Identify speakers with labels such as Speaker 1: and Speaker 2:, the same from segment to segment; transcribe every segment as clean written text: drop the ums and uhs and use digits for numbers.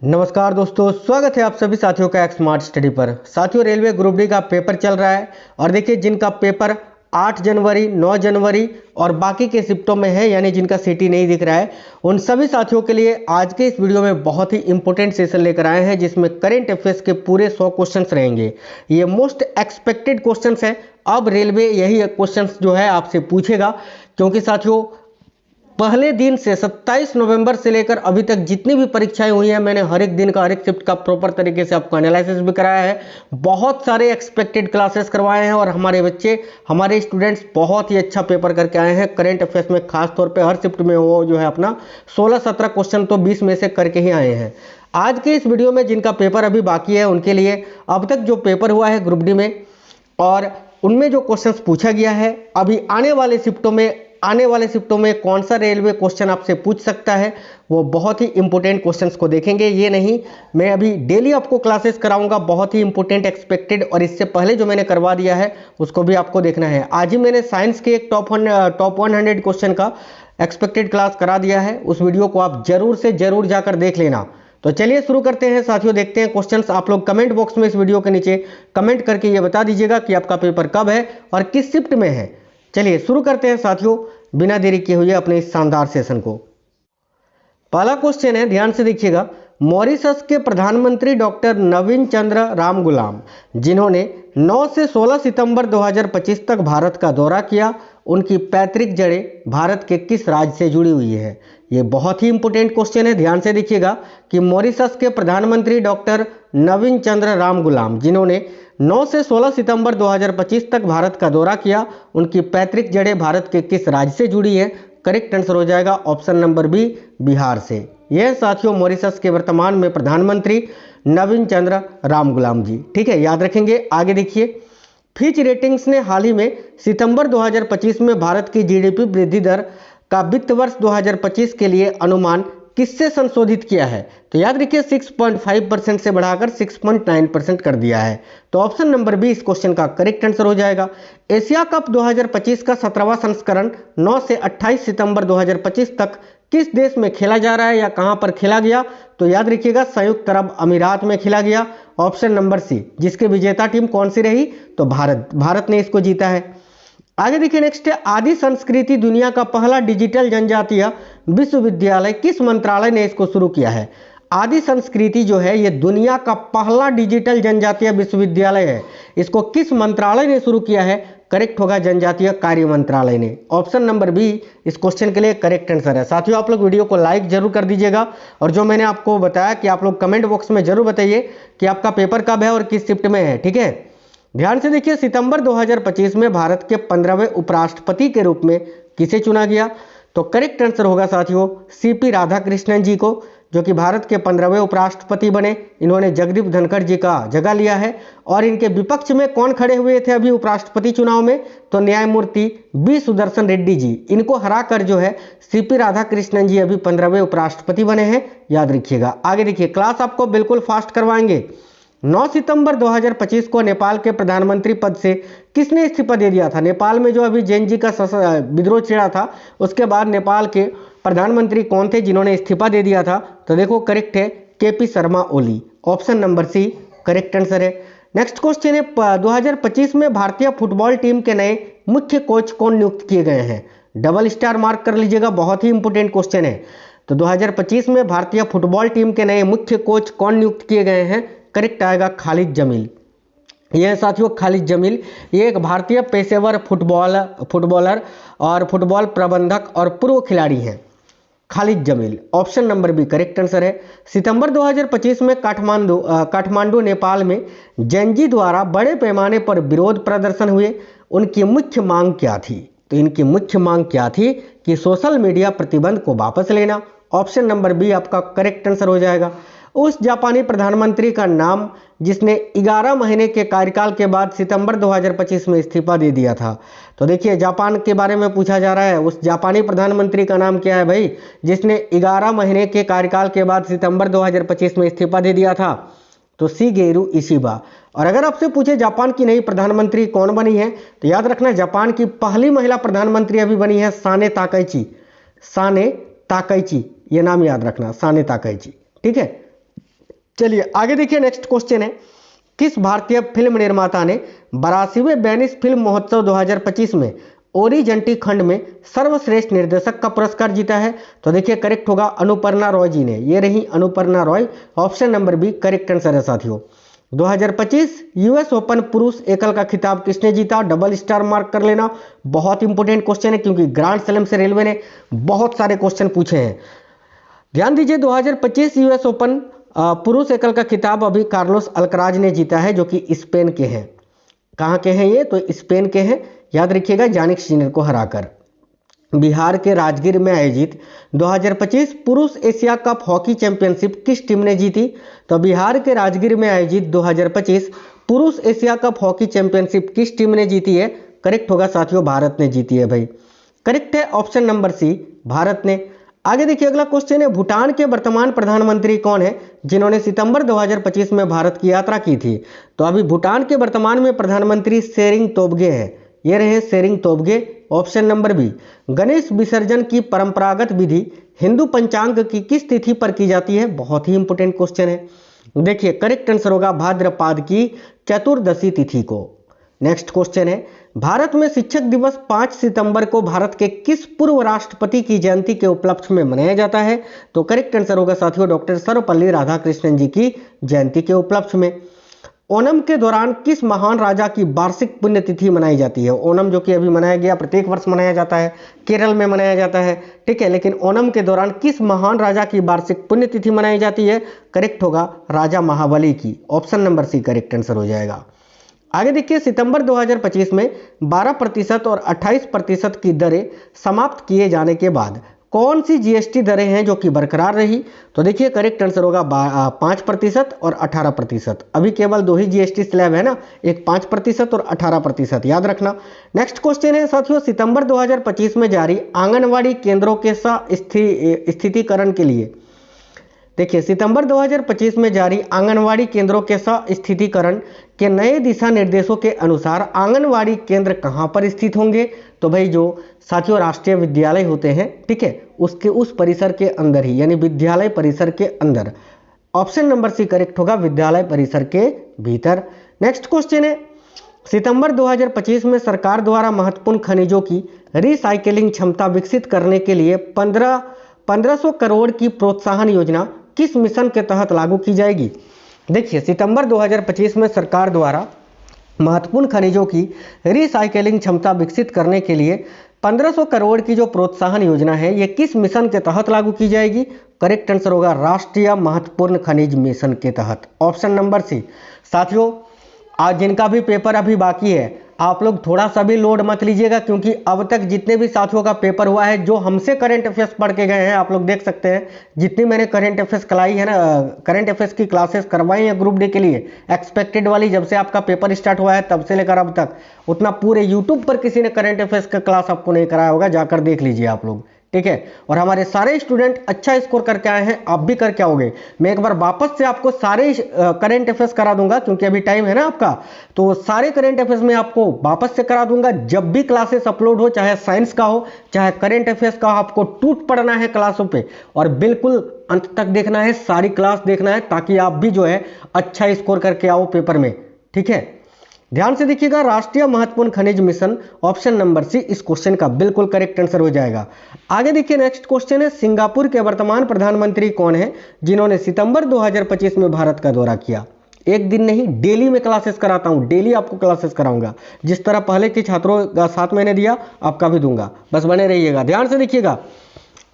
Speaker 1: नमस्कार दोस्तों, स्वागत है आप सभी साथियों का एक स्मार्ट स्टडी पर। साथियों, रेलवे ग्रुप डी का पेपर चल रहा है और देखिए जिनका पेपर 8 जनवरी, 9 जनवरी और बाकी के शिफ्टों में है, यानी जिनका सिटी नहीं दिख रहा है, उन सभी साथियों के लिए आज के इस वीडियो में बहुत ही इंपॉर्टेंट सेशन लेकर आए हैं जिसमें करेंट अफेयर्स के पूरे 100 क्वेश्चंस रहेंगे। ये मोस्ट एक्सपेक्टेड क्वेश्चंस है। अब रेलवे यही क्वेश्चंस जो है आपसे पूछेगा, क्योंकि साथियों पहले दिन से 27 नवंबर से लेकर अभी तक जितनी भी परीक्षाएं हुई हैं, मैंने हर एक दिन का, हर एक शिफ्ट का प्रॉपर तरीके से आपको एनालिसिस भी कराया है। बहुत सारे एक्सपेक्टेड क्लासेस करवाए हैं और हमारे बच्चे, हमारे स्टूडेंट्स बहुत ही अच्छा पेपर करके आए हैं। करंट अफेयर्स में खास तौर पे हर शिफ्ट में वो जो है अपना 16-17 क्वेश्चन तो 20 में से करके ही आए हैं। आज के इस वीडियो में जिनका पेपर अभी बाकी है उनके लिए अब तक जो पेपर हुआ है ग्रुप डी में और उनमें जो क्वेश्चंस पूछा गया है, अभी आने वाले शिफ्टों में कौन सा रेलवे क्वेश्चन आपसे पूछ सकता है, वो बहुत ही इंपॉर्टेंट क्वेश्चंस को देखेंगे। ये नहीं, मैं अभी डेली आपको क्लासेस कराऊंगा बहुत ही इंपॉर्टेंट एक्सपेक्टेड, और इससे पहले जो मैंने करवा दिया है उसको भी आपको देखना है। आज ही मैंने साइंस के एक टॉप 100 क्वेश्चन का एक्सपेक्टेड क्लास करा दिया है, उस वीडियो को आप जरूर से जरूर जाकर देख लेना। तो चलिए शुरू करते हैं साथियों, देखते हैं क्वेश्चंस। आप लोग कमेंट बॉक्स में इस वीडियो के नीचे कमेंट करके ये बता दीजिएगा कि आपका पेपर कब है और किस शिफ्ट में है। चलिए शुरू करते हैं साथियों, बिना देरी किए हुए अपने इस शानदार सेशन को। पहला क्वेश्चन है, ध्यान से देखिएगा। मॉरिशस के प्रधानमंत्री डॉक्टर नवीन चंद्र रामगुलाम, जिन्होंने 9 से 16 सितंबर 2025 तक भारत का दौरा किया, उनकी पैतृक जड़ें भारत के किस राज्य से जुड़ी हुई है? ये बहुत ही इंपॉर्टेंट क्वेश्चन है। ध्यान से देखिएगा कि मॉरिशस के प्रधानमंत्री डॉक्टर नवीन चंद्र रामगुलाम, जिन्होंने 9 से 16 सितंबर 2025 तक भारत का दौरा किया, उनकी पैतृक जड़ें भारत के किस राज्य से जुड़ी है? करेक्ट आंसर हो जाएगा ऑप्शन नंबर बी, बिहार से। यह साथियों मॉरिशस के वर्तमान में प्रधानमंत्री नवीन चंद्र रामगुलाम जी, ठीक है, याद रखेंगे। आगे देखिए, फिच रेटिंग्स ने हाल ही में सितंबर 2025 में भारत की जीडीपी वृद्धि दर का वित्त वर्ष 2025 के लिए अनुमान किससे संशोधित किया है? तो याद रखिए 6.5% से बढ़ाकर 6.9% कर दिया है। तो ऑप्शन नंबर बी इस क्वेश्चन का करेक्ट आंसर हो जाएगा। एशिया कप 2025 का 17वां संस्करण 9 से 28 सितंबर 2025 तक किस देश में खेला जा रहा है या कहां पर खेला गया? तो याद रखिएगा संयुक्त अरब अमीरात में खेला गया। ऑप्शन नंबर सी, जिसके विजेता टीम कौन सी रही? तो भारत ने इसको जीता है। आगे देखिए, नेक्स्ट है, आदि संस्कृति दुनिया का पहला डिजिटल जनजातीय विश्वविद्यालय किस मंत्रालय ने इसको शुरू किया है? आदि संस्कृति जो है ये दुनिया का पहला डिजिटल जनजातीय विश्वविद्यालय है, इसको किस मंत्रालय ने शुरू किया है? करेक्ट होगा जनजातीय कार्य मंत्रालय ने। ऑप्शन नंबर बी इस क्वेश्चन के लिए करेक्ट आंसर है। साथियों आप लोग वीडियो को लाइक जरूर कर दीजिएगा और जो मैंने आपको बताया कि आप लोग कमेंट बॉक्स में जरूर बताइए कि आपका पेपर कब है और किस शिफ्ट में है, ठीक है। ध्यान से देखिए, सितंबर 2025 में भारत के 15वें उपराष्ट्रपति के रूप में किसे चुना गया? तो करेक्ट आंसर होगा साथियों सीपी राधाकृष्णन जी को, जो कि भारत के 15वें उपराष्ट्रपति बने। इन्होंने जगदीप धनखड़ जी का जगह लिया है। और इनके विपक्ष में कौन खड़े हुए थे अभी उपराष्ट्रपति चुनाव में? तो न्यायमूर्ति बी सुदर्शन रेड्डी जी। इनको हराकर जो है सीपी राधाकृष्णन जी अभी 15वें उपराष्ट्रपति बने हैं, याद रखिएगा। आगे देखिए, क्लास आपको बिल्कुल फास्ट करवाएंगे। 9 सितंबर 2025 को नेपाल के प्रधानमंत्री पद से किसने इस्तीफा दे दिया था? नेपाल में जो अभी जैन जी का विद्रोह छिड़ा था, उसके बाद नेपाल के प्रधानमंत्री कौन थे जिन्होंने इस्तीफा दे दिया था? तो देखो करेक्ट है KP Sharma Oli. Option number C correct answer है। नेक्स्ट क्वेश्चन है, 2025 में भारतीय फुटबॉल टीम के नए मुख्य कोच कौन नियुक्त किए गए हैं? डबल स्टार मार्क कर लीजिएगा, बहुत ही इंपॉर्टेंट क्वेश्चन है। तो 2025 में भारतीय फुटबॉल टीम के नए मुख्य कोच कौन नियुक्त किए गए हैं? करेक्ट आएगा खालिद जमील। यह साथियों खालिद जमील, ये एक भारतीय पेशेवर फुटबॉलर और फुटबॉल प्रबंधक और पूर्व खिलाड़ी हैं, Khalid Jamil. Option number B correct answer है। सितंबर 2025 में काठमांडू नेपाल में जैन जी द्वारा बड़े पैमाने पर विरोध प्रदर्शन हुए, उनकी मुख्य मांग क्या थी? तो इनकी मुख्य मांग क्या थी? कि सोशल मीडिया प्रतिबंध को वापस लेना। ऑप्शन नंबर बी आपका करेक्ट आंसर हो जाएगा। उस जापानी प्रधानमंत्री का नाम जिसने 11 महीने के कार्यकाल के बाद सितंबर 2025 में इस्तीफा दे दिया था? तो देखिए जापान के बारे में पूछा जा रहा है, उस जापानी प्रधानमंत्री का नाम क्या है भाई, जिसने 11 महीने के कार्यकाल के बाद सितंबर 2025 में इस्तीफा दे दिया था? तो शिगेरू इशिबा। और अगर आपसे पूछे जापान की नई प्रधानमंत्री कौन बनी है, तो याद रखना जापान की पहली महिला प्रधानमंत्री अभी बनी है साने ताकैची। ये नाम याद रखना, साने ताकैची, ठीक है। चलिए आगे देखिए, नेक्स्ट क्वेश्चन है, किस भारतीय फिल्म निर्माता ने 82वें वेनिस फिल्म महोत्सव 2025 में ओरिजेंटी खंड में सर्वश्रेष्ठ निर्देशक का पुरस्कार जीता है? तो देखिए करेक्ट होगा अनुपर्णा रॉय जी ने, ये रही Anuparna Roy, option number B correct answer है साथियों। 2025 यूएस ओपन पुरुष एकल का खिताब किसने जीता? डबल स्टार मार्क कर लेना, बहुत इंपॉर्टेंट क्वेश्चन है क्योंकि ग्रैंड स्लैम से रेलवे ने बहुत सारे क्वेश्चन पूछे हैं। ध्यान दीजिए, 2025 यूएस ओपन पुरुष एकल का खिताब अभी कार्लोस अल्कराज ने जीता है, जो कि स्पेन के हैं। कहाँ के हैं ये? तो स्पेन के हैं, याद रखिएगा, जानिक सिनर को हराकर। बिहार के राजगीर में आयोजित 2025 पुरुष एशिया कप हॉकी चैंपियनशिप किस टीम ने जीती? तो बिहार के राजगीर में आयोजित 2025 पुरुष एशिया कप हॉकी चैंपियनशिप किस टीम ने जीती है? करेक्ट होगा साथियों, भारत ने जीती है भाई, करेक्ट है ऑप्शन नंबर सी, भारत ने। आगे देखिए, अगला क्वेश्चन है, भूटान के वर्तमान प्रधानमंत्री कौन है जिन्होंने सितंबर 2025 में भारत की यात्रा की थी? तो अभी भूटान के वर्तमान में प्रधानमंत्री शेरिंग तोब्गे है, ये रहे Tshering Tobgay, option number B. Ganesh विसर्जन की परंपरागत विधि हिंदू पंचांग की किस तिथि पर की जाती है? बहुत ही इंपोर्टेंट क्वेश्चन है। देखिए करेक्ट आंसर होगा भाद्रपद की चतुर्दशी तिथि को। नेक्स्ट क्वेश्चन है, भारत में शिक्षक दिवस 5 सितंबर को भारत के किस पूर्व राष्ट्रपति की जयंती के उपलक्ष्य में मनाया जाता है? तो करेक्ट आंसर होगा साथियों डॉक्टर सर्वपल्ली राधाकृष्णन जी की जयंती के उपलक्ष्य में। ओणम के दौरान किस महान राजा की वार्षिक पुण्यतिथि मनाई जाती है? ओणम जो कि अभी मनाया गया, प्रत्येक वर्ष मनाया जाता है, केरल में मनाया जाता है, ठीक है, लेकिन ओणम के दौरान किस महान राजा की वार्षिक पुण्यतिथि मनाई जाती है? करेक्ट होगा राजा महाबली की, option number C correct answer हो जाएगा। आगे देखिए, सितंबर 2025 में 12% और 28% की दरें समाप्त किए जाने के बाद कौन सी जीएसटी दरें हैं जो कि बरकरार रही? तो देखिए करेक्ट आंसर होगा 5% और 18%। अभी केवल 2 ही जीएसटी स्लैब है ना, एक 5% और 18%, याद रखना। नेक्स्ट क्वेश्चन है साथियों, सितंबर 2025 में जारी आंगनवाड़ी केंद्रों के स्थितीकरण के लिए, देखिए सितंबर 2025 में जारी आंगनवाड़ी केंद्रों के स्थितीकरण के नए दिशा निर्देशों के अनुसार आंगनवाड़ी केंद्र कहां पर स्थित होंगे? तो भाई जो साथियों राष्ट्रीय विद्यालय होते हैं, ठीक है, उसके उस परिसर के अंदर ही, यानी विद्यालय परिसर के अंदर, ऑप्शन नंबर सी करेक्ट होगा विद्यालय परिसर के भीतर। नेक्स्ट क्वेश्चन है, सितंबर 2025 में सरकार द्वारा महत्वपूर्ण खनिजों की रिसाइकलिंग क्षमता विकसित करने के लिए 1500 करोड़ की प्रोत्साहन योजना किस मिशन के तहत लागू की जाएगी? देखिए सितंबर 2025 में सरकार द्वारा महत्वपूर्ण खनिजों की रिसाइकलिंग क्षमता विकसित करने के लिए 1500 करोड़ की जो प्रोत्साहन योजना है, ये किस मिशन के तहत लागू की जाएगी? करेक्ट आंसर होगा राष्ट्रीय महत्वपूर्ण खनिज मिशन के तहत, ऑप्शन नंबर सी। साथियों आज जिनका भी पेपर अभी बाकी है, आप लोग थोड़ा सा भी लोड मत लीजिएगा, क्योंकि अब तक जितने भी साथियों का पेपर हुआ है, जो हमसे करंट अफेयर्स पढ़ के गए हैं, आप लोग देख सकते हैं जितनी मैंने करंट अफेयर्स कराई है ना, करंट अफेयर्स की क्लासेस करवाई हैं ग्रुप डी के लिए, एक्सपेक्टेड वाली, जब से आपका पेपर स्टार्ट हुआ है तब से लेकर अब तक, उतना पूरे यूट्यूब पर किसी ने करंट अफेयर्स का क्लास आपको नहीं कराया होगा, जाकर देख लीजिए आप लोग, ठीक है। और हमारे सारे स्टूडेंट अच्छा स्कोर करके आए हैं, आप भी करके आओगे। मैं एक बार वापस से आपको सारे करंट अफेयर्स करा दूंगा, क्योंकि अभी टाइम है ना आपका, तो सारे करंट अफेयर्स में आपको वापस से करा दूंगा। जब भी क्लासेस अपलोड हो, चाहे साइंस का हो चाहे करंट अफेयर्स का हो, आपको टूट पड़ना है क्लासों पे और बिल्कुल अंत तक देखना है, सारी क्लास देखना है, ताकि आप भी जो है अच्छा स्कोर करके आओ पेपर में, ठीक है। ध्यान से देखिएगा, राष्ट्रीय महत्वपूर्ण खनिज मिशन, ऑप्शन नंबर सी इस क्वेश्चन का बिल्कुल करेक्ट आंसर हो जाएगा। आगे देखिए, नेक्स्ट क्वेश्चन है, सिंगापुर के वर्तमान प्रधानमंत्री कौन है जिन्होंने सितंबर 2025 में भारत का दौरा किया? एक दिन नहीं, डेली में क्लासेस कराता हूं, डेली आपको क्लासेस कराऊंगा, जिस तरह पहले के छात्रों का साथ मैंने दिया आपका भी दूंगा, बस बने रहिएगा। ध्यान से देखिएगा,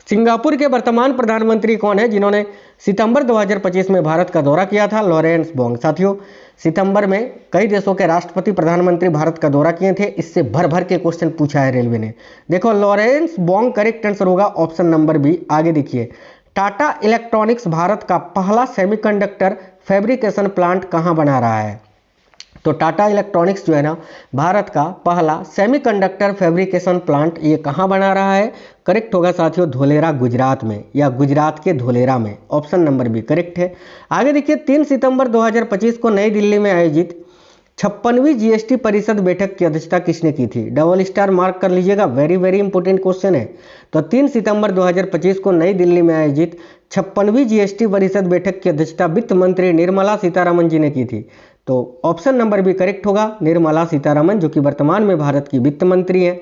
Speaker 1: सिंगापुर के वर्तमान प्रधानमंत्री कौन है जिन्होंने सितंबर 2025 में भारत का दौरा किया था? Lawrence Bong. साथियों सितंबर में कई देशों के राष्ट्रपति प्रधानमंत्री भारत का दौरा किए थे, इससे भर भर के क्वेश्चन पूछा है रेलवे ने। देखो लॉरेंस बोंग करेक्ट आंसर होगा ऑप्शन नंबर बी। आगे देखिए, टाटा इलेक्ट्रॉनिक्स भारत का पहला सेमीकंडक्टर फैब्रिकेशन प्लांट कहां बना रहा है? तो टाटा इलेक्ट्रॉनिक्स जो है ना, भारत का पहला सेमीकंडक्टर फैब्रिकेशन प्लांट ये कहाँ बना रहा है? करेक्ट होगा साथियों धोलेरा गुजरात में, या गुजरात के धोलेरा में, ऑप्शन नंबर बी करेक्ट है। आगे देखिए, 3 सितंबर 2025 को नई दिल्ली में आयोजित 56वीं जीएसटी परिषद बैठक की अध्यक्षता किसने की थी? डबल स्टार मार्क कर लीजिएगा, वेरी वेरी इंपॉर्टेंट क्वेश्चन है। तो 3 सितंबर 2025 को नई दिल्ली में आयोजित 56वीं जीएसटी परिषद बैठक की अध्यक्षता वित्त मंत्री निर्मला सीतारमण जी ने की थी। तो ऑप्शन नंबर भी करेक्ट होगा, निर्मला सीतारमण, जो कि वर्तमान में भारत की वित्त मंत्री है।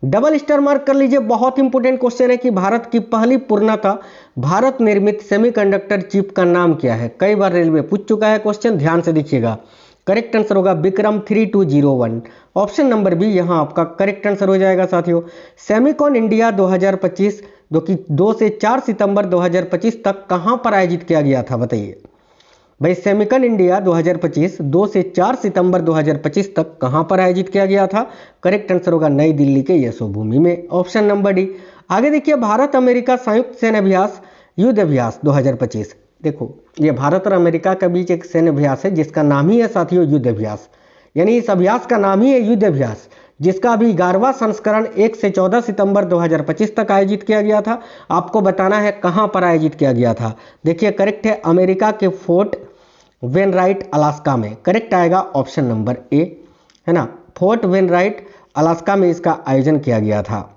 Speaker 1: डबल स्टार मार्क कर लीजिए, बहुत इंपॉर्टेंट क्वेश्चन है कि भारत की पहली पूर्णतः भारत निर्मित सेमीकंडक्टर चिप का नाम क्या है? कई बार रेलवे पूछ चुका है क्वेश्चन, ध्यान से देखिएगा। करेक्ट आंसर होगा विक्रम 3201। ऑप्शन नंबर बी यहां आपका करेक्ट आंसर हो जाएगा साथियों। सेमिकॉन इंडिया 2025 जो कि 2 से 4 सितंबर 2025 तक कहां पर आयोजित किया गया था? बताइए भाई, सेमिकॉन इंडिया 2025 2 से 4 सितंबर 2025 तक कहां पर आयोजित किया गया था? करेक्ट आंसर होगा नई दिल्ली के यशोभूमि में, ऑप्शन नंबर डी। आगे देखिए, भारत अमेरिका संयुक्त सैन्य अभ्यास युद्ध अभ्यास 2025। देखो, ये भारत और अमेरिका के बीच एक सैन्य अभ्यास है जिसका नाम ही है साथियों युद्ध अभ्यास, यानी इस अभ्यास का नाम ही है युद्ध अभ्यास, जिसका अभी 11वां संस्करण 1 से 14 सितंबर 2025 तक आयोजित किया गया था। आपको बताना है कहां पर आयोजित किया गया था। देखिए, करेक्ट है अमेरिका के फोर्ट वेनराइट अलास्का में, करेक्ट आएगा ऑप्शन नंबर ए, है ना। फोर्ट वेनराइट अलास्का में इसका आयोजन किया गया था।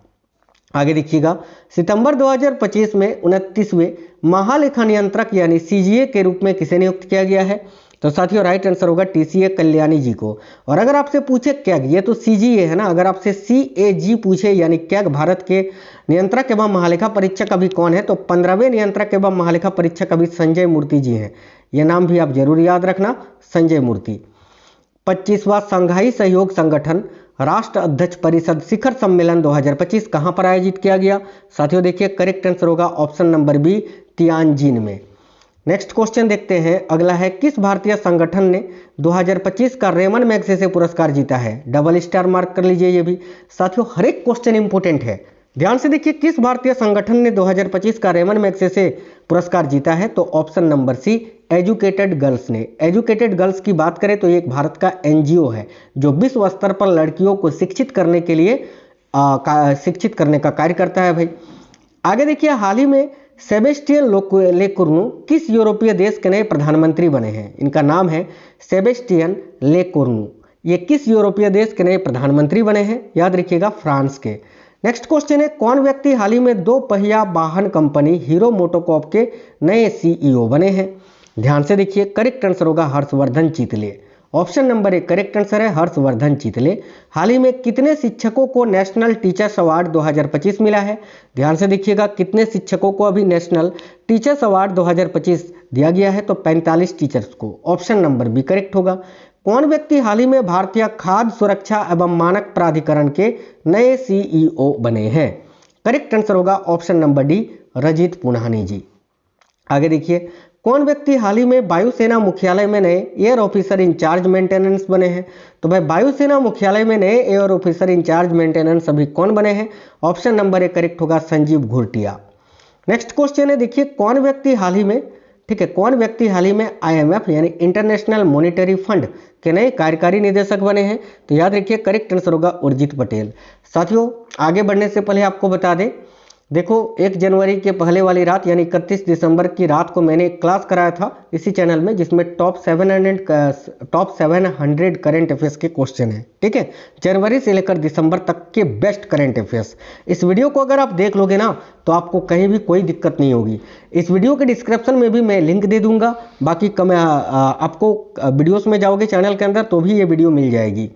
Speaker 1: आगे देखिएगा, सितंबर 2025 में 29वें महालेखा नियंत्रक यानी सीजीए के रूप में किसे नियुक्त किया गया है? तो साथियों राइट आंसर होगा टीसीए कल्याणी जी को। और अगर आपसे पूछे कैग, ये तो सीजीए है ना, अगर आपसे सीएजी पूछे यानी कैग भारत के नियंत्रक एवं महालेखा परीक्षक अभी कौन है? तो 15वें नियंत्रक एवं महालेखा परीक्षक अभी संजय मूर्ति जी हैं। यह नाम भी आप जरूर याद रखना, संजय मूर्ति। 25वां संघाई सहयोग संगठन राष्ट्र अध्यक्ष परिषद शिखर सम्मेलन 2025 कहां पर आयोजित किया गया? साथियों देखिए, करेक्ट आंसर होगा ऑप्शन नंबर बी, तियानजिन में। नेक्स्ट क्वेश्चन देखते हैं, अगला है किस भारतीय संगठन ने 2025 का रेमन मैग्सेसे पुरस्कार जीता है? डबल स्टार मार्क कर लीजिए, ये भी साथियों हर एक क्वेश्चन इंपॉर्टेंट है, ध्यान से देखिए। किस भारतीय संगठन ने 2025 का रेमन मैग्सेसे पुरस्कार जीता है? तो option number C, educated girls ने। एजुकेटेड गर्ल्स की बात करें तो ये एक भारत का एनजीओ है जो विश्व स्तर पर लड़कियों को शिक्षित करने के लिए शिक्षित करने का कार्य करता है भाई। आगे देखिए, हाल ही में सेबेस्टियन लेकोर्नु किस यूरोपीय देश के नए प्रधानमंत्री बने हैं? इनका नाम है सेबेस्टियन लेकोर्नु। ये किस यूरोपीय देश के नए प्रधानमंत्री बने हैं? याद रखिएगा, फ्रांस के। नेक्स्ट क्वेश्चन है, कौन व्यक्ति हाल ही में 2 पहिया वाहन कंपनी हीरो मोटोकॉर्प के नए सीईओ बने हैं? ध्यान से देखिए, करेक्ट आंसर होगा हर्षवर्धन चितले। ऑप्शन नंबर 1 करेक्ट आंसर है हर्षवर्धन चितले। हाल ही में कितने शिक्षकों को नेशनल टीचर्स अवार्ड 2025 मिला है? ध्यान से देखिएगा, कितने शिक्षकों को अभी नेशनल टीचर्स अवार्ड 2025 दिया गया है? तो 45 टीचर्स को, ऑप्शन नंबर बी करेक्ट होगा। कौन व्यक्ति हाल ही में भारतीय खाद्य सुरक्षा एवं मानक प्राधिकरण के नए सीईओ बने हैं? करेक्ट आंसर होगा ऑप्शन नंबर डी, रजित पुनाहानी जी। आगे देखिए, कौन व्यक्ति हाल ही में वायुसेना मुख्यालय में नए एयर ऑफिसर इंचार्ज मेंटेनेंस बने हैं? तो भाई वायुसेना मुख्यालय में नए एयर ऑफिसर इंचार्ज मेंटेनेंस अभी कौन बने हैं? ऑप्शन नंबर 1 करेक्ट होगा संजीव घुरटिया। नेक्स्ट क्वेश्चन है, देखिए कौन व्यक्ति हाल ही में, ठीक है, कौन व्यक्ति हाल ही में IMF यानी इंटरनेशनल मॉनिटरी फंड के नए कार्यकारी निदेशक बने हैं? तो याद रखिए, करेक्ट आंसर होगा उर्जित पटेल। साथियों आगे बढ़ने से पहले आपको बता दें, देखो 1 जनवरी के पहले वाली रात यानी 31 दिसंबर की रात को मैंने एक क्लास कराया था इसी चैनल में, जिसमें टॉप 700 करंट अफेयर्स के क्वेश्चन है, ठीक है, जनवरी से लेकर दिसंबर तक के बेस्ट करंट अफेयर्स। इस वीडियो को अगर आप देख लोगे ना तो आपको कहीं भी कोई दिक्कत नहीं होगी। इस वीडियो के डिस्क्रिप्शन में भी मैं लिंक दे दूंगा, बाकी आपको वीडियोस में जाओगे चैनल के अंदर तो भी ये वीडियो मिल जाएगी।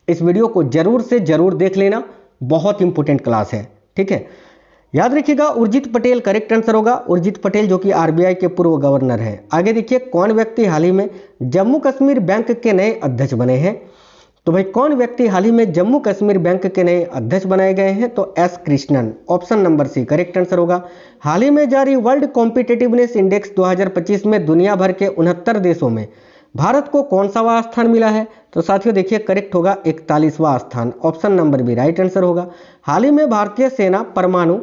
Speaker 1: इस वीडियो को जरूर से जरूर देख लेना, बहुत इंपॉर्टेंट क्लास है, ठीक है। याद रखिएगा, उर्जित पटेल करेक्ट आंसर होगा, उर्जित पटेल जो कि RBI के पूर्व गवर्नर हैं। आगे देखिए, कौन व्यक्ति हाल ही में जम्मू कश्मीर बैंक के नए अध्यक्ष बने हैं? तो भाई कौन व्यक्ति हाल ही में जम्मू कश्मीर बैंक के नए अध्यक्ष बनाए गए हैं? तो S Krishnan, option number C correct answer होगा। हाल ही में जारी वर्ल्ड कॉम्पिटिटिवनेस इंडेक्स 2025 में दुनिया भर के 69 देशों में भारत को कौन सा स्थान मिला है? तो साथियों देखिए, करेक्ट होगा 41वां स्थान, option number B right answer होगा। हाल ही में भारतीय सेना परमाणु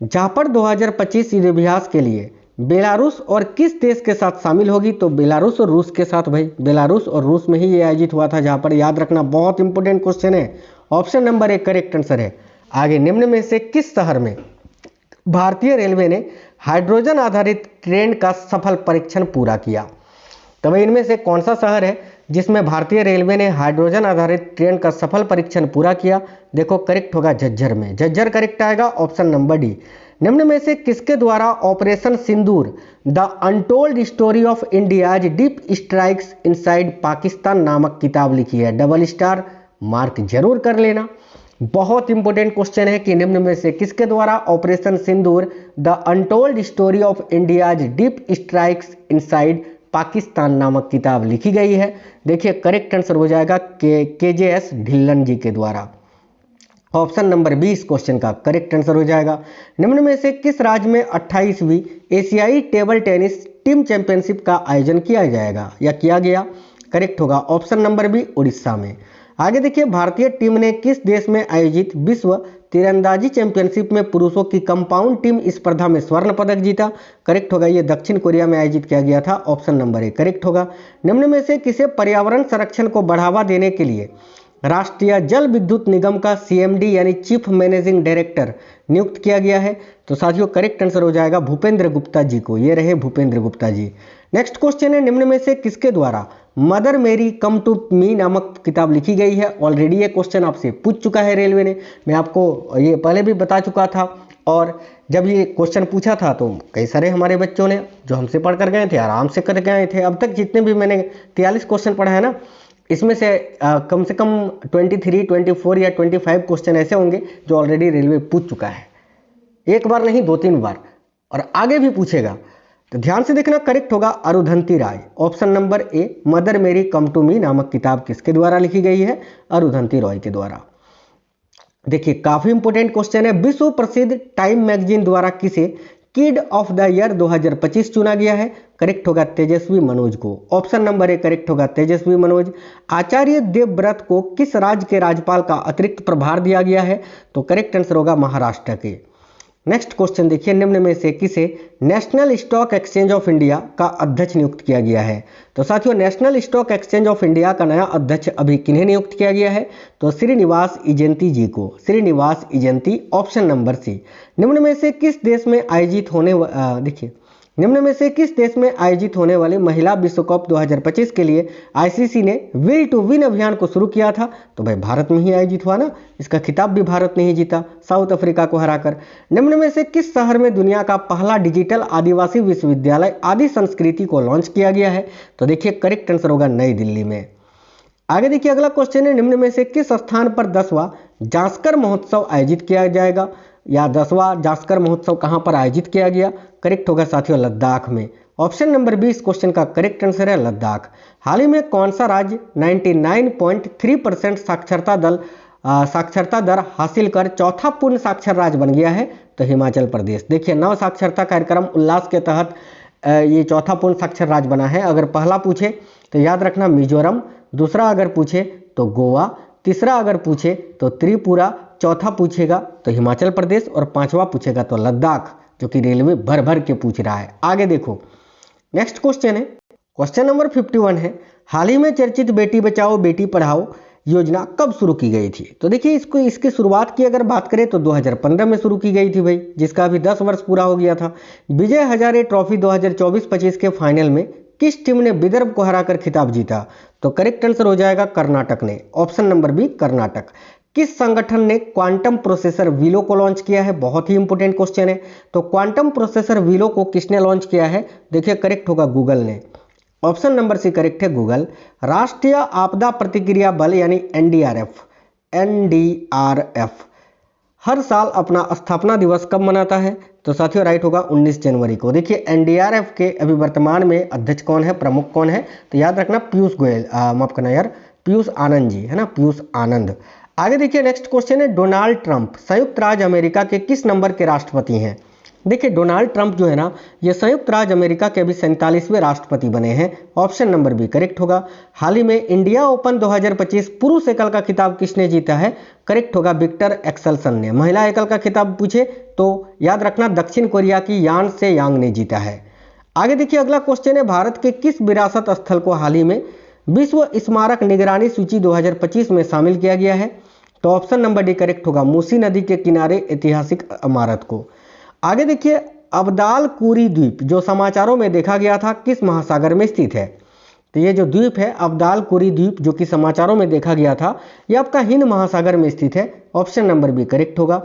Speaker 1: जापड़ 2025 युद्धाभ्यास के लिए बेलारूस और किस देश के साथ शामिल होगी? तो बेलारूस और रूस के साथ भाई, बेलारूस और रूस में ही ये आयोजित हुआ था जापड़, याद रखना, बहुत इंपॉर्टेंट क्वेश्चन है। ऑप्शन नंबर 1 करेक्ट आंसर है। आगे, निम्न में से किस शहर में भारतीय रेलवे ने हाइड्रोजन आधारित ट्रेन का सफल परीक्षण पूरा किया? तो भाई इनमें से कौन सा शहर है जिसमें भारतीय रेलवे ने हाइड्रोजन आधारित ट्रेन का सफल परीक्षण पूरा किया? देखो करेक्ट होगा झज्जर में, झज्जर करेक्ट आएगा, ऑप्शन नंबर डी। निम्न में से किसके द्वारा operation Sindoor the untold story of India's deep strikes inside Pakistan नामक किताब लिखी है? डबल स्टार मार्क जरूर कर लेना। बहुत इंपॉर्टेंट क्वेश्चन है कि निम्न में से किसके द्वारा operation Sindoor the untold story of India's deep strikes inside Pakistan नामक किताब लिखी गई है? देखिए करेक्ट आंसर हो जाएगा केजेएस ढिल्लन जी के द्वारा। ऑप्शन नंबर 20 क्वेश्चन का करेक्ट आंसर हो जाएगा। निम्न में से किस राज्य में 28वीं एशियाई टेबल टेनिस टीम चैंपियनशिप का आयोजन किया जाएगा या किया गया? करेक्ट होगा ऑप्शन नंबर बी उड़ीसा में। आगे देखिए, भारतीय टीम ने किस देश में आयोजित विश्व तीरंदाजी चैंपियनशिप में पुरुषों की कंपाउंड टीम स्पर्धा में स्वर्ण पदक जीता? करेक्ट होगा, ये दक्षिण कोरिया में आयोजित किया गया था, ऑप्शन नंबर ए करेक्ट होगा। निम्न में से किसे पर्यावरण संरक्षण को बढ़ावा देने के लिए राष्ट्रीय जल विद्युत निगम का सीएमडी यानी चीफ मैनेजिंग डायरेक्टर नियुक्त किया गया है? तो साथियों करेक्ट आंसर हो जाएगा भूपेंद्र गुप्ता जी को, ये रहे भूपेंद्र गुप्ता जी। नेक्स्ट क्वेश्चन है, निम्न में से किसके द्वारा मदर मेरी कम टू मी नामक किताब लिखी गई है? ऑलरेडी ये क्वेश्चन आपसे पूछ चुका है रेलवे ने, मैं आपको ये पहले भी बता चुका था। और जब ये क्वेश्चन पूछा था तो कई सारे हमारे बच्चों ने जो हमसे पढ़ कर गए थे आराम से कर गए थे। अब तक जितने भी मैंने 43 क्वेश्चन पढ़ा है ना, इसमें से कम 23, 24 या 25 क्वेश्चन ऐसे होंगे जो ऑलरेडी रेलवे पूछ चुका है, एक बार नहीं 2-3 बार, और आगे भी पूछेगा। तो ध्यान से देखना, करेक्ट होगा अरुंधति राय, ऑप्शन नंबर ए। मदर मेरी कम टू मी नामक किताब किसके द्वारा लिखी गई है? अरुंधति रॉय के द्वारा। देखिए काफी इंपोर्टेंट क्वेश्चन है, विश्व प्रसिद्ध टाइम मैगजीन द्वारा किसे किड ऑफ द ईयर 2025 चुना गया है? करेक्ट होगा तेजस्वी मनोज को, ऑप्शन नंबर ए करेक्ट होगा तेजस्वी मनोज। आचार्य देवव्रत को किस राज्य के राज्यपाल का अतिरिक्त प्रभार दिया गया है? तो करेक्ट आंसर होगा महाराष्ट्र के। नेक्स्ट क्वेश्चन देखिए, निम्न में से किसे national stock exchange of India का अध्यक्ष नियुक्त किया गया है? तो साथियों national stock exchange of India का नया अध्यक्ष अभी किन्हें नियुक्त किया गया है? तो श्रीनिवास इजेंती जी को, श्रीनिवास इजेंती, ऑप्शन नंबर सी। निम्न में से किस देश में आयोजित होने देखिए निम्न में से किस देश में आयोजित होने वाले महिला विश्व कप 2025 के लिए आईसीसी ने विल टू विन अभियान को शुरू किया था? तो भाई भारत में ही आयोजित हुआ ना, इसका खिताब भी भारत ने ही जीता साउथ अफ्रीका को हराकर। निम्न में से किस शहर में दुनिया का पहला डिजिटल आदिवासी विश्वविद्यालय आदि संस्कृति को लॉन्च किया गया है? तो देखिए करेक्ट आंसर होगा नई दिल्ली में। आगे देखिए अगला क्वेश्चन है, निम्न में से किस स्थान पर 10वां जांस्कर महोत्सव आयोजित किया जाएगा या 10वां जांस्कर महोत्सव कहां पर आयोजित किया गया? करेक्ट होगा साथियों लद्दाख में, ऑप्शन नंबर 20 क्वेश्चन का करेक्ट आंसर है लद्दाख। हाल ही में कौन सा राज्य 99.3% साक्षरता दर हासिल कर चौथा पूर्ण साक्षर राज्य बन गया है? तो हिमाचल प्रदेश। देखिए नव साक्षरता कार्यक्रम उल्लास के तहत ये चौथा पूर्ण साक्षर राज्य बना है। अगर पहला पूछे तो याद रखना मिजोरम, दूसरा अगर पूछे तो गोवा, तीसरा अगर पूछे तो त्रिपुरा, चौथा पूछेगा तो हिमाचल प्रदेश और पांचवा पूछेगा तो लद्दाख, जो कि रेलवे भर भर के पूछ रहा है। आगे देखो नेक्स्ट क्वेश्चन है, क्वेश्चन नंबर 51 है, हाल ही में चर्चित बेटी बचाओ बेटी पढ़ाओ योजना कब शुरू की गई थी? तो देखिए इसकी शुरुआत की अगर बात करें तो 2015 में शुरू की गई थी भाई, जिसका अभी 10 वर्ष पूरा हो गया था। विजय हजारे ट्रॉफी 2024-25 के फाइनल में किस टीम ने विदर्भ को हराकर खिताब जीता? तो करेक्ट आंसर हो जाएगा कर्नाटक ने, ऑप्शन नंबर बी कर्नाटक। किस संगठन ने क्वांटम प्रोसेसर वीलो को लॉन्च किया है? बहुत ही इंपोर्टेंट क्वेश्चन है। तो क्वांटम प्रोसेसर वीलो को किसने लॉन्च किया है? देखिए करेक्ट होगा गूगल ने, ऑप्शन नंबर सी करेक्ट है गूगल। राष्ट्रीय आपदा प्रतिक्रिया बल यानी एनडीआरएफ हर साल अपना स्थापना दिवस कब मनाता है? तो साथियों राइट होगा 19 जनवरी को। देखिए एनडीआरएफ के अभी वर्तमान में अध्यक्ष कौन है, प्रमुख कौन है? तो याद रखना पीयूष गोयल, माफ करना यार, पीयूष आनंद जी है ना, पीयूष आनंद। आगे देखिए नेक्स्ट क्वेश्चन है, डोनाल्ड ट्रंप संयुक्त राज्य अमेरिका के किस नंबर के राष्ट्रपति हैं? देखिए डोनाल्ड ट्रंप जो है ना, ये संयुक्त राज्य अमेरिका के अभी 47वें राष्ट्रपति बने हैं, ऑप्शन नंबर बी करेक्ट होगा। हाल ही में इंडिया ओपन 2025 पुरुष एकल का खिताब किसने जीता है? करेक्ट होगा विक्टर एक्सेल्सन ने। महिला एकल का खिताब पूछे तो याद रखना दक्षिण कोरिया की यान से यांग ने जीता है। आगे देखिए अगला क्वेश्चन है, भारत के किस विरासत स्थल को हाल ही में विश्व स्मारक निगरानी सूची 2025 में शामिल किया गया है? तो ऑप्शन नंबर डी करेक्ट होगा मूसी नदी के किनारे ऐतिहासिक इमारत को। आगे देखिए अब्दाल कुरी द्वीप जो समाचारों में देखा गया था किस महासागर में स्थित है? तो ये जो द्वीप है अब्दालकुरी द्वीप, जो कि समाचारों में देखा गया था, ये आपका हिंद महासागर में स्थित है। ऑप्शन नंबर बी करेक्ट होगा।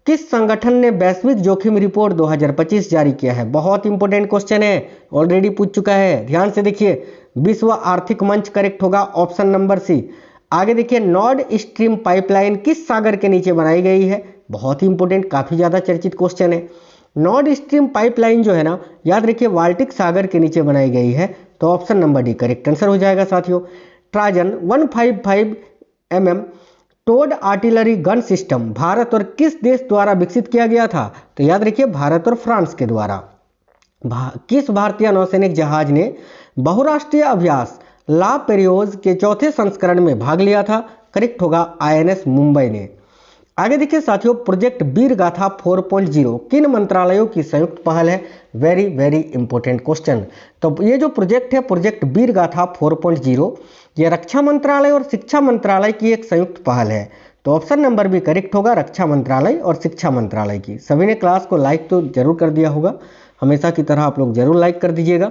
Speaker 1: किस संगठन ने वैश्विक जोखिम रिपोर्ट 2025 जारी किया है? बहुत इंपॉर्टेंट क्वेश्चन है, ऑलरेडी पूछ चुका है, ध्यान से देखिए। विश्व आर्थिक मंच करेक्ट होगा, ऑप्शन नंबर सी। आगे देखिए, नॉर्ड स्ट्रीम पाइपलाइन किस सागर के नीचे बनाई गई है? बहुत ही इंपॉर्टेंट, काफी ज्यादा चर्चित क्वेश्चन है। नॉर्ड स्ट्रीम पाइपलाइन जो है ना, याद रखिए बाल्टिक सागर के नीचे बनाई गई है, तो option number D correct answer हो जाएगा साथियों। Trajan 155 mm towed artillery gun system Bharat और किस देश द्वारा विकसित किया गया था? तो याद रखिए भारत और फ्रांस के द्वारा। किस भारतीय नौसैनिक जहाज ने बहुराष्ट्रीय अभ्यास ला पेरियोज के चौथे संस्करण में भाग लिया था? करेक्ट होगा INS मुंबई ने। आगे देखिए साथियों, प्रोजेक्ट वीर गाथा 4.0 किन मंत्रालयों की संयुक्त पहल है? Very very important question. तो ये जो प्रोजेक्ट है, प्रोजेक्ट वीर गाथा 4.0, ये रक्षा मंत्रालय और शिक्षा मंत्रालय की एक संयुक्त पहल है। तो ऑप्शन नंबर बी करेक्ट होगा, रक्षा मंत्रालय और शिक्षा मंत्रालय की। सभी ने क्लास को लाइक तो जरूर कर दिया होगा, हमेशा की तरह आप लोग जरूर लाइक कर दीजिएगा।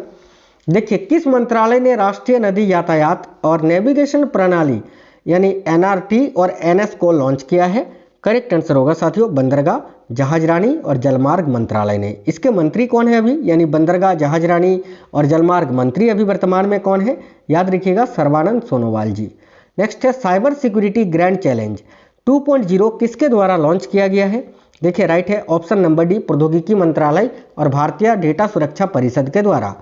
Speaker 1: देखिए, किस मंत्रालय ने राष्ट्रीय नदी यातायात और नेविगेशन प्रणाली यानी NRT और NS को लॉन्च किया है? करेक्ट आंसर होगा साथियों, बंदरगाह, जहाजरानी और जलमार्ग मंत्रालय ने। इसके मंत्री कौन है अभी, यानी बंदरगाह, जहाजरानी और जलमार्ग मंत्री अभी वर्तमान में कौन है? याद रखिएगा, सर्बानंद सोनोवाल जी। नेक्स्ट है, साइबर सिक्योरिटी ग्रैंड चैलेंज 2.0 किसके द्वारा लॉन्च किया गया है? देखिए राइट है, ऑप्शन नंबर डी, प्रौद्योगिकी मंत्रालय और भारतीय डेटा सुरक्षा परिषद के द्वारा।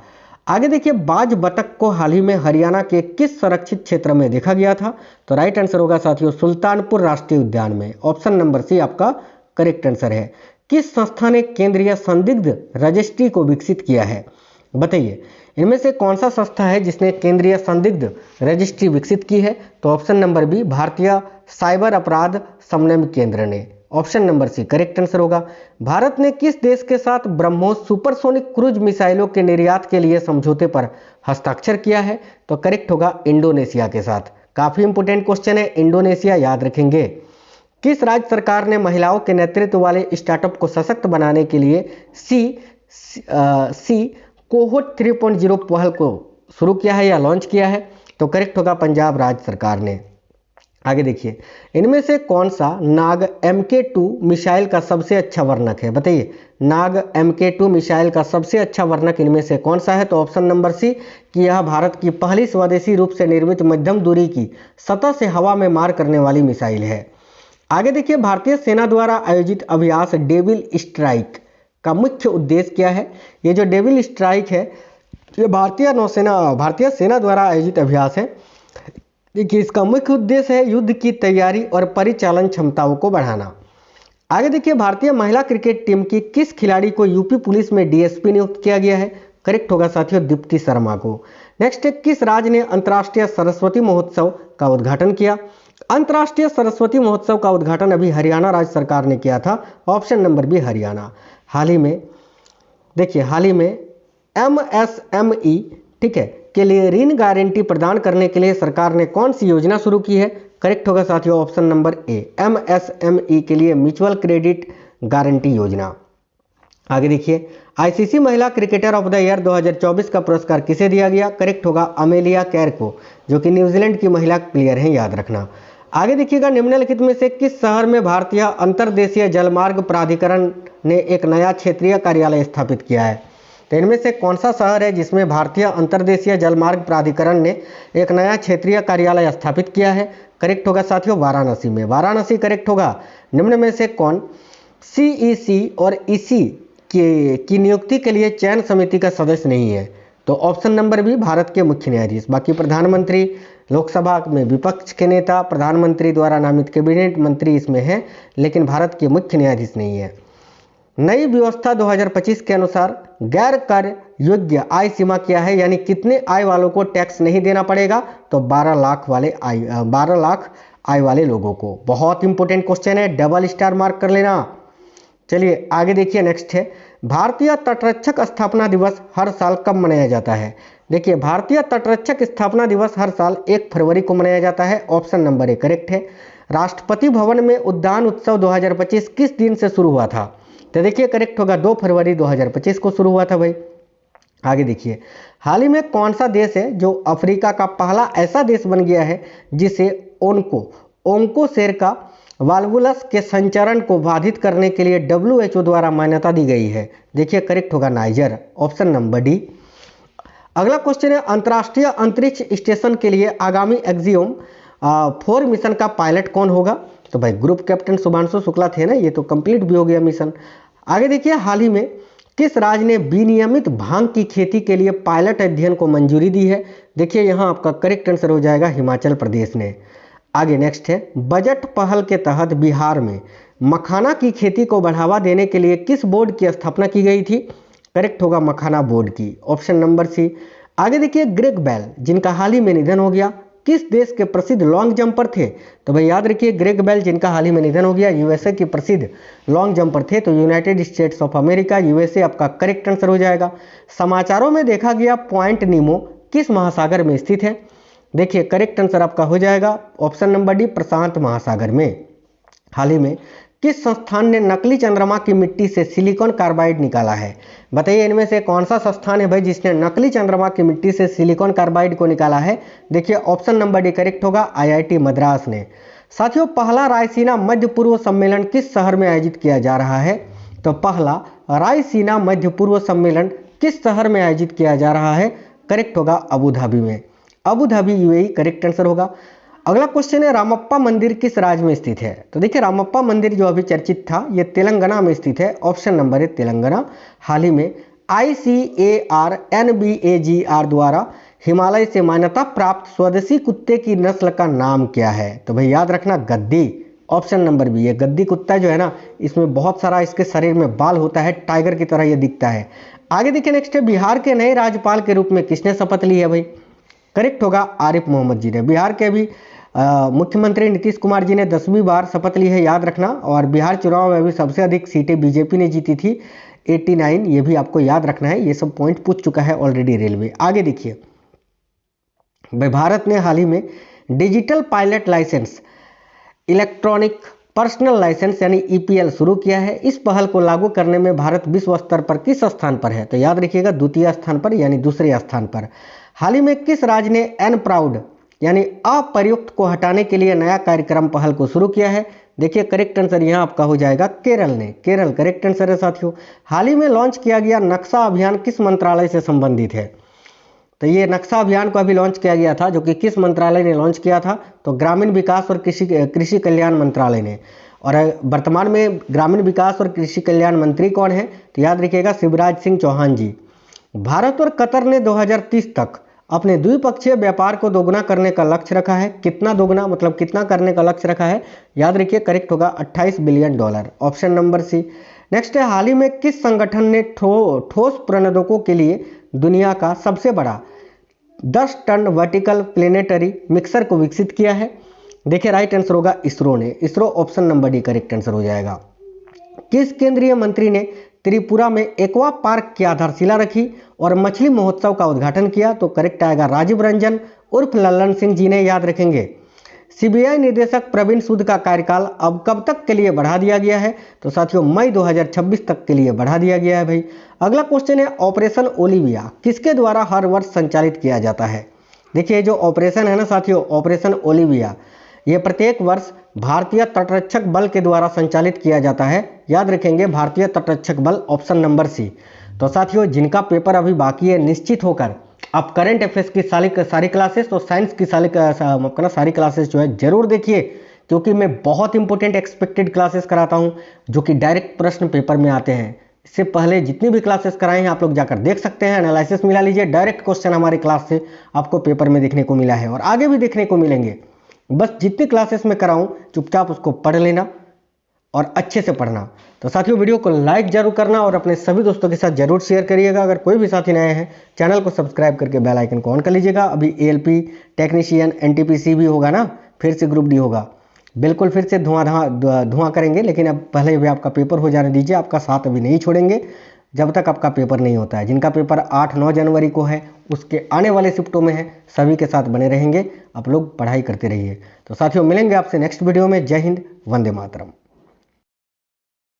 Speaker 1: आगे देखिए, बाज बतख को हाल ही में हरियाणा के किस संरक्षित क्षेत्र में देखा गया था? तो राइट आंसर होगा साथियों, सुल्तानपुर राष्ट्रीय उद्यान में। ऑप्शन नंबर सी आपका करेक्ट आंसर है। किस संस्था ने केंद्रीय संदिग्ध रजिस्ट्री को विकसित किया है? बताइए, इनमें से कौन सा संस्था है जिसने केंद्रीय संदिग्ध रजिस्ट्री विकसित की है? तो ऑप्शन नंबर बी, भारतीय साइबर अपराध समन्वय केंद्र ने। Option number C correct answer होगा। भारत ने किस देश के साथ ब्रह्मोस सुपरसोनिक क्रूज मिसाइलों के निर्यात के लिए समझौते पर हस्ताक्षर किया है? तो करेक्ट होगा, इंडोनेशिया के साथ। काफी इंपोर्टेंट क्वेश्चन है, इंडोनेशिया याद रखेंगे। किस राज्य सरकार ने महिलाओं के नेतृत्व वाले स्टार्टअप को सशक्त बनाने के लिए सी कोहोट 3.0 पहल को शुरू किया है या लॉन्च किया है? तो करेक्ट होगा, पंजाब राज्य सरकार ने। आगे देखिए, इनमें से कौन सा नाग MK2 मिसाइल का सबसे अच्छा वर्णक है? बताइए, नाग MK2 मिसाइल का सबसे अच्छा वर्णक इनमें से कौन सा है? तो ऑप्शन नंबर सी, कि यह भारत की पहली स्वदेशी रूप से निर्मित मध्यम दूरी की सतह से हवा में मार करने वाली मिसाइल है। आगे देखिए, भारतीय सेना द्वारा आयोजित अभ्यास डेविल स्ट्राइक का मुख्य उद्देश्य क्या है? ये जो डेविल स्ट्राइक है, ये भारतीय सेना द्वारा आयोजित अभ्यास है। देखिए, इसका मुख्य उद्देश्य है युद्ध की तैयारी और परिचालन क्षमताओं को बढ़ाना। आगे देखिए, भारतीय महिला क्रिकेट टीम की किस खिलाड़ी को यूपी पुलिस में DSP नियुक्त किया गया है? करेक्ट होगा साथियों, दीप्ति शर्मा को। नेक्स्ट है, किस राज्य ने अंतर्राष्ट्रीय सरस्वती महोत्सव का उद्घाटन किया? अंतर्राष्ट्रीय सरस्वती महोत्सव का उद्घाटन अभी हरियाणा राज्य सरकार ने किया था। Option number B Haryana. हाल ही में MSME, ठीक है, के लिए ऋण गारंटी प्रदान करने के लिए सरकार ने कौन सी योजना शुरू की है? करेक्ट होगा साथियों, ऑप्शन नंबर ए, MSME के लिए म्यूचुअल क्रेडिट गारंटी योजना। आगे देखिए, ICC महिला क्रिकेटर ऑफ द ईयर 2024 का पुरस्कार किसे दिया गया? करेक्ट होगा, अमेलिया कैर को, जो कि न्यूजीलैंड की महिला प्लेयर हैं, याद रखना। आगे देखिएगा, निम्नलिखित में से किस शहर में भारतीय अंतर्देशीय जलमार्ग प्राधिकरण ने एक नया क्षेत्रीय कार्यालय स्थापित किया है? तो इनमें से कौन सा शहर है जिसमें भारतीय अंतर्देशीय जलमार्ग प्राधिकरण ने एक नया क्षेत्रीय कार्यालय स्थापित किया है? करेक्ट होगा साथियों, वाराणसी में। वाराणसी करेक्ट होगा। निम्न में से कौन CEC और EC की नियुक्ति के लिए चयन समिति का सदस्य नहीं है? तो ऑप्शन नंबर बी, भारत के मुख्य न्यायाधीश। बाकी प्रधानमंत्री, लोकसभा में विपक्ष के नेता, प्रधानमंत्री द्वारा नामित कैबिनेट मंत्री इसमें है, लेकिन भारत के मुख्य न्यायाधीश नहीं है। नई व्यवस्था 2025 के अनुसार गैर कर योग्य आय सीमा क्या है, यानी कितने आय वालों को टैक्स नहीं देना पड़ेगा? तो 12 लाख आय वाले लोगों को। बहुत इंपॉर्टेंट क्वेश्चन है, डबल स्टार मार्क कर लेना। चलिए आगे देखिए, नेक्स्ट है, भारतीय तटरक्षक स्थापना दिवस हर साल कब मनाया जाता है? देखिए, भारतीय तटरक्षक स्थापना दिवस हर साल 1 फरवरी को मनाया जाता है। ऑप्शन नंबर ए करेक्ट है। राष्ट्रपति भवन में उद्यान उत्सव 2025 किस दिन से शुरू हुआ था? तो देखिए करेक्ट होगा, 2 फरवरी 2025 को शुरू हुआ था भाई। आगे देखिए, हाल ही में कौन सा देश है जो अफ्रीका का पहला ऐसा देश बन गया है जिसे ओंकोसेर का वाल्वुलस के संचरण को बाधित करने के लिए WHO द्वारा मान्यता दी गई है? देखिए करेक्ट होगा नाइजर, ऑप्शन नंबर डी। अगला क्वेश्चन है, अंतर्राष्ट्रीय अंतरिक्ष स्टेशन के लिए आगामी एक्सियोम 4 मिशन का पायलट कौन होगा? तो भाई ग्रुप कैप्टन शुभांशु शुक्ला थे ना, ये तो कंप्लीट भी हो गया मिशन। आगे देखिए, हाल ही में किस राज्य ने विनियमित भांग की खेती के लिए पायलट अध्ययन को मंजूरी दी है? देखिए यहाँ आपका करेक्ट आंसर हो जाएगा हिमाचल प्रदेश ने। आगे नेक्स्ट है, बजट पहल के तहत बिहार में मखाना की खेती को बढ़ावा देने के लिए किस बोर्ड की स्थापना की गई थी? करेक्ट होगा मखाना बोर्ड की, ऑप्शन नंबर सी। आगे देखिए, ग्रेग बेल जिनका हाल ही में निधन हो गया, किस देश के प्रसिद्ध लॉन्ग जंपर थे? तो भाई याद रखिए, ग्रेग बेल जिनका हाल ही में निधन हो गया यूएसए के प्रसिद्ध लॉन्ग जंपर थे, तो United states of America, USA आपका करेक्ट आंसर हो जाएगा। समाचारों में देखा गया पॉइंट नीमो किस महासागर में स्थित है? देखिए करेक्ट आंसर आपका हो जाएगा ऑप्शन नंबर डी, प्रशांत महासागर में। हाल ही में किस संस्थान ने नकली चंद्रमा की मिट्टी से सिलिकॉन कार्बाइड निकाला है? बताइए इनमें से कौन सा संस्थान है भाई जिसने नकली चंद्रमा की मिट्टी से सिलिकॉन कार्बाइड को निकाला है? देखिए ऑप्शन नंबर डी करेक्ट होगा, IIT मद्रास ने। साथियों, पहला रायसीना मध्य पूर्व सम्मेलन किस शहर में आयोजित किया जा रहा है? तो पहला रायसीना मध्य पूर्व सम्मेलन किस शहर में आयोजित किया जा रहा है? करेक्ट होगा अबू धाबी में, Abu Dhabi UAE correct answer होगा। अगला क्वेश्चन है, रामप्पा मंदिर किस राज्य में स्थित है? तो देखिए रामप्पा मंदिर जो अभी चर्चित था ये तेलंगाना में स्थित है, ऑप्शन नंबर है तेलंगाना। हाल ही में ICAR-NBAGR द्वारा हिमालय से मान्यता प्राप्त स्वदेशी कुत्ते की नस्ल का नाम क्या है? तो भाई याद रखना गद्दी, ऑप्शन नंबर बी। ये गद्दी कुत्ता जो है ना, इसमें बहुत सारा इसके शरीर में बाल होता है, टाइगर की तरह ये दिखता है। आगे देखिए नेक्स्ट है, बिहार के नए राज्यपाल के रूप में किसने शपथ ली है भाई? करेक्ट होगा आरिफ मोहम्मद जी ने। बिहार के अभी मुख्यमंत्री नीतीश कुमार जी ने 10वीं बार शपथ ली है, याद रखना। और बिहार चुनाव में भी सबसे अधिक सीटें बीजेपी ने जीती थी 89, ये भी आपको याद रखना है, ये सब पॉइंट पूछ चुका है ऑलरेडी रेलवे। आगे देखिए भाई, भारत ने हाल ही में digital pilot license, electronic personal license यानी EPL शुरू किया है। इस पहल को लागू करने में भारत विश्व स्तर पर किस स्थान पर है? तो याद रखिएगा द्वितीय स्थान पर यानी दूसरे स्थान पर। हाल ही में किस राज्य ने अनप्राउड यानी अप्रयुक्त को हटाने के लिए नया कार्यक्रम पहल को शुरू किया है? देखिए करेक्ट आंसर यहाँ आपका हो जाएगा केरल ने, केरल करेक्ट आंसर है साथियों। हाल ही में लॉन्च किया गया नक्शा अभियान किस मंत्रालय से संबंधित है? तो ये नक्शा अभियान को अभी लॉन्च किया गया था, जो कि किस मंत्रालय ने लॉन्च किया था? तो ग्रामीण विकास और कृषि कल्याण मंत्रालय ने। और वर्तमान में ग्रामीण विकास और कृषि कल्याण मंत्री कौन है? तो याद रखिएगा शिवराज सिंह चौहान जी। भारत और कतर ने 2030 तक अपने द्विपक्षीय व्यापार को दोगुना करने का लक्ष्य रखा है। कितना दोगुना मतलब कितना करने का लक्ष्य रखा है? याद रखिए करेक्ट होगा $28 billion, option number C. Next है, हाल ही में किस संगठन ने ठोस प्रणोदकों के लिए दुनिया का सबसे बड़ा 10 टन वर्टिकल प्लेनेटरी मिक्सर को विकसित किया है? देखिए राइट आंसर होगा इसरो ने, ISRO option number D correct answer हो जाएगा। किस केंद्रीय मंत्री ने त्रिपुरा में एक्वा पार्क की आधारशिला रखी और मछली महोत्सव का उद्घाटन किया? तो करेक्ट आएगा राजीव रंजन उर्फ लल्लन सिंह जी ने, याद रखेंगे। CBI निदेशक प्रवीण सूद का कार्यकाल अब कब तक के लिए बढ़ा दिया गया है? तो साथियों मई 2026 तक के लिए बढ़ा दिया गया है भाई। अगला क्वेश्चन है, ऑपरेशन ओलिविया किसके द्वारा हर वर्ष संचालित किया जाता है? देखिए जो ऑपरेशन है ना साथियों, ऑपरेशन ओलिविया, ये प्रत्येक वर्ष भारतीय तटरक्षक बल के द्वारा संचालित किया जाता है, याद रखेंगे भारतीय तटरक्षक बल, ऑप्शन नंबर सी। तो साथियों जिनका पेपर अभी बाकी है, निश्चित होकर आप करंट अफेयर्स की सारी क्लासेस, तो साइंस की सारी क्लासेस जो है जरूर देखिए, क्योंकि मैं बहुत इंपॉर्टेंट एक्सपेक्टेड क्लासेस कराता हूं जो कि डायरेक्ट प्रश्न पेपर में आते हैं। इससे पहले जितनी भी क्लासेस कराए हैं आप लोग जाकर देख सकते हैं, एनालिसिस मिला लीजिए, डायरेक्ट क्वेश्चन हमारी क्लास से आपको पेपर में देखने को मिला है और आगे भी देखने को मिलेंगे। बस जितनी क्लासेस में कराऊं चुपचाप उसको पढ़ लेना और अच्छे से पढ़ना। तो साथियों वीडियो को लाइक जरूर करना और अपने सभी दोस्तों के साथ जरूर शेयर करिएगा। अगर कोई भी साथी नए हैं चैनल को सब्सक्राइब करके बेल आइकन को ऑन कर लीजिएगा। अभी ALP टेक्नीशियन NTPC भी होगा ना, फिर से ग्रुप D होगा, बिल्कुल फिर से धुआं करेंगे, लेकिन अब पहले भी आपका पेपर हो जाने दीजिए। आपका साथ अभी नहीं छोड़ेंगे जब तक आपका पेपर नहीं होता है। जिनका पेपर 8-9 जनवरी को है उसके आने वाले शिफ्टों में है, सभी के साथ बने रहेंगे। आप लोग पढ़ाई करते रहिए। तो साथियों मिलेंगे आपसे नेक्स्ट वीडियो में। जय हिंद, वंदे मातरम।